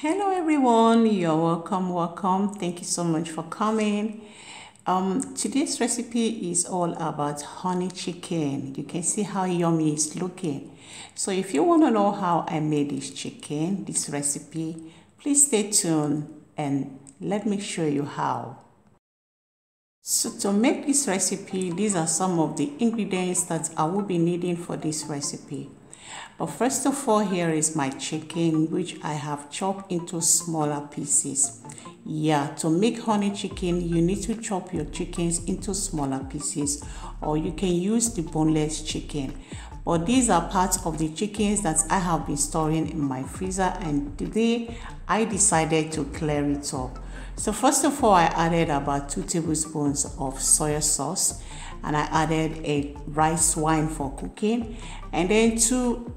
Hello everyone, you're welcome. Thank you so much for coming. Today's recipe is all about honey chicken. You can see how yummy it's looking. So if you want to know how I made this recipe, please stay tuned and let me show you how. So to make this recipe, these are some of the ingredients that I will be needing for this recipe. But first of all, here is my chicken, which I have chopped into smaller pieces. Yeah, to make honey chicken, you need to chop your chickens into smaller pieces, or you can use the boneless chicken. But these are parts of the chickens that I have been storing in my freezer, and today I decided to clear it up. So first of all, I added about 2 tablespoons of soy sauce, and I added a rice wine for cooking, and then 2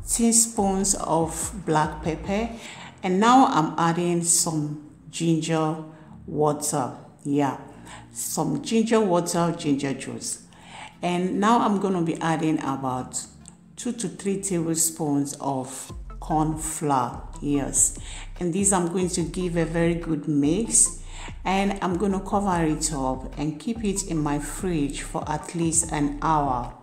teaspoons of black pepper, and now I'm adding some ginger water. Yeah, some ginger water, ginger juice. And now I'm going to be adding about 2 to 3 tablespoons of corn flour. Yes, and these I'm going to give a very good mix, and I'm going to cover it up and keep it in my fridge for at least an hour.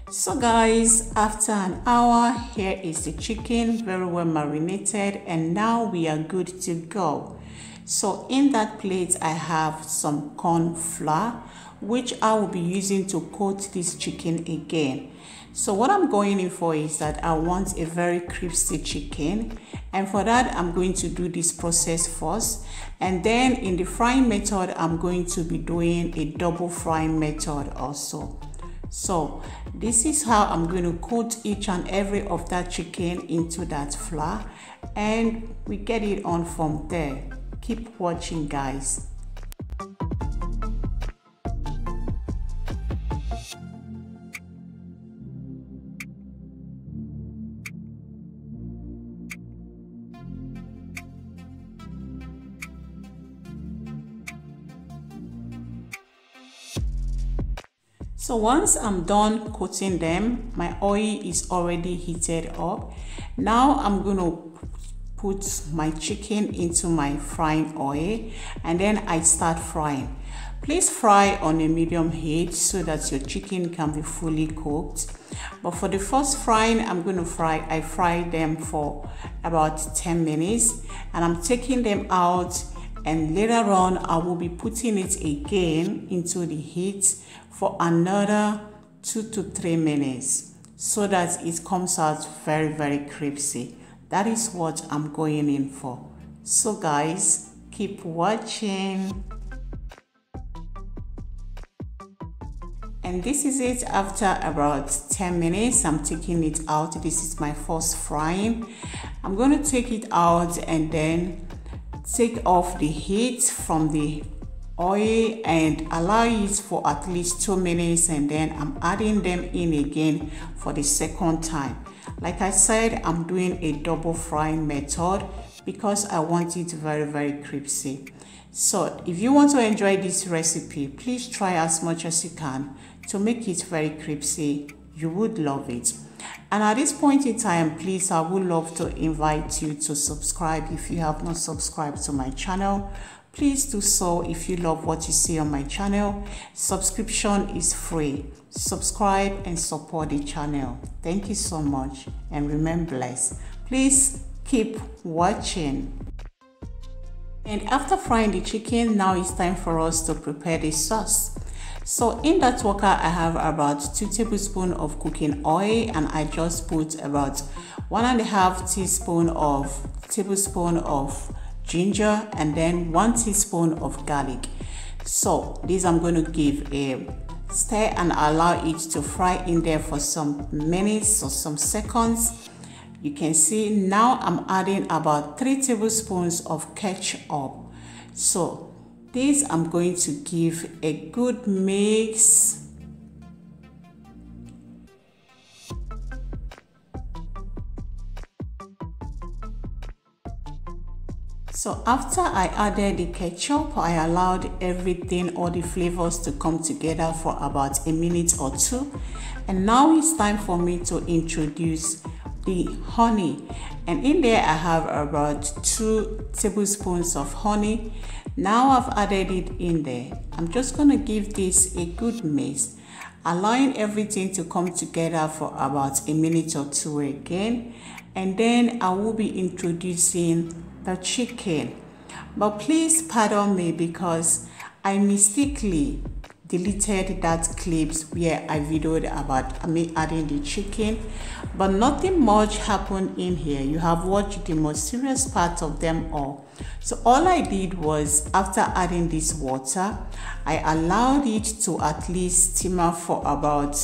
So guys, after an hour, here is the chicken very well marinated, and now we are good to go. So in that plate I have some corn flour, which I will be using to coat this chicken again. So what I'm going in for is that I want a very crispy chicken, and for that I'm going to do this process first, and then in the frying method I'm going to be doing a double frying method also. So this is how I'm going to coat each and every of that chicken into that flour, and we get it on from there. Keep watching, guys. So once I'm done coating them, my oil is already heated up. Now I'm going to put my chicken into my frying oil, and then I start frying. Please fry on a medium heat so that your chicken can be fully cooked. But for the first frying, I fry them for about 10 minutes, and I'm taking them out, and later on I will be putting it again into the heat for another 2 to 3 minutes so that it comes out very crispy. That is what I'm going in for. So guys, keep watching. And this is it after about 10 minutes. I'm taking it out. This is my first frying. I'm going to take it out and then take off the heat from the oil and allow it for at least 2 minutes, and then I'm adding them in again for the second time. Like I said, I'm doing a double frying method because I want it very crispy. So if you want to enjoy this recipe, please try as much as you can to make it very crispy. You would love it. And at this point in time, please, I would love to invite you to subscribe if you have not subscribed to my channel. Please do so if you love what you see on my channel. Subscription is free. Subscribe and support the channel. Thank you so much and remain blessed. Please keep watching. And after frying the chicken, now it's time for us to prepare the sauce. So in that wok, I have about 2 tablespoons of cooking oil, and I just put about 1.5 tablespoon of ginger, and then 1 teaspoon of garlic. So this I'm going to give a stir and allow it to fry in there for some minutes or some seconds. You can see now I'm adding about 3 tablespoons of ketchup. So this I'm going to give a good mix. So after I added the ketchup, I allowed everything, all the flavors to come together for about a minute or two. And now it's time for me to introduce the honey. And in there I have about 2 tablespoons of honey. Now I've added it in there. I'm just going to give this a good mix, allowing everything to come together for about a minute or two again. And then I will be introducing the chicken. But please pardon me because I mistakenly deleted that clips where I videoed about me adding the chicken, but nothing much happened in here. You have watched the most serious part of them all. So all I did was, after adding this water, I allowed it to at least simmer for about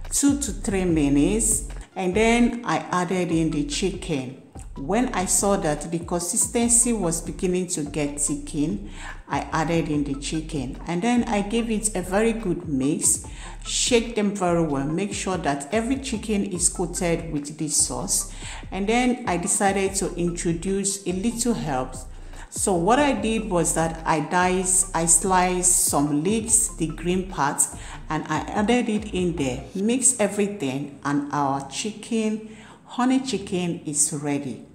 2 to 3 minutes, and then I added in the chicken. When I saw that the consistency was beginning to get thickened, I added in the chicken, and then I gave it a very good mix. Shake them very well. Make sure that every chicken is coated with this sauce. And then I decided to introduce a little herbs. So what I did was that I sliced some leeks, the green parts, and I added it in there. Mix everything, and our chicken, honey chicken, is ready.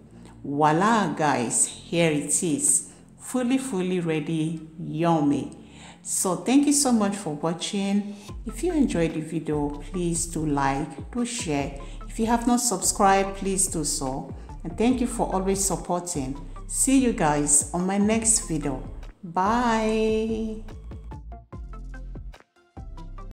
Voila guys, here it is, fully ready, yummy. So thank you so much for watching. If you enjoyed the video, please do like, do share. If you have not subscribed, please do so. And thank you for always supporting. See you guys on my next video. Bye.